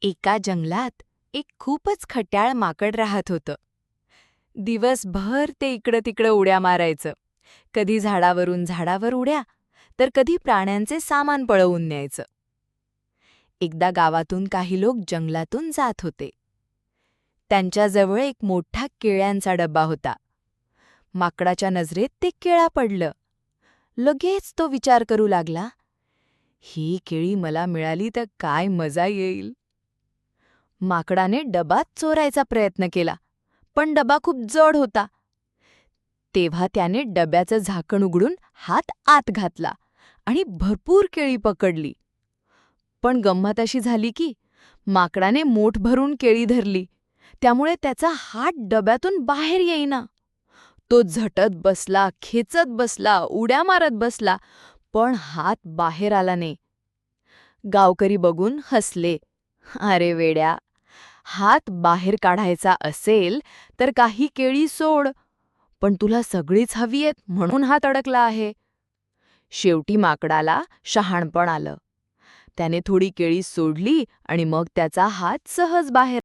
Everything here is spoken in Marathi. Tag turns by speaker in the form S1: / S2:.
S1: एका जंगलात एक खूपच खट्याळ माकड राहत होतं. दिवसभर ते इकडं तिकडं उड्या मारायचं. कधी झाडावरून झाडावर उड्या, तर कधी प्राण्यांचे सामान पळवून न्यायचं. एकदा गावातून काही लोक जंगलातून जात होते. त्यांच्याजवळ एक मोठा केळ्यांचा डब्बा होता. माकडाच्या नजरेत ते केळा पडलं. लगेच तो विचार करू लागला, ही केळी मला मिळाली तर काय मजा येईल. माकडाने डबा चोरायचा प्रयत्न केला, पण डबा खूप जड होता. तेव्हा त्याने डब्याचं झाकण उघडून हात आत घातला आणि भरपूर केळी पकडली. पण गंमत अशी झाली की माकडाने मोठ भरून केळी धरली, त्यामुळे त्याचा हात डब्यातून बाहेर येईना. तो झटत बसला, खेचत बसला, उड्या मारत बसला, पण हात बाहेर आला नाही. गावकरी बघून हसले. अरे वेड्या, हात बाहेर काढायचा असेल तर काही केळी सोड, पण तुला सगळीच हवीयेत म्हणून हात अडकला आहे. शेवटी माकडाला शहाणपण आलं. त्याने थोडी केळी सोडली आणि मग त्याचा हात सहज बाहेर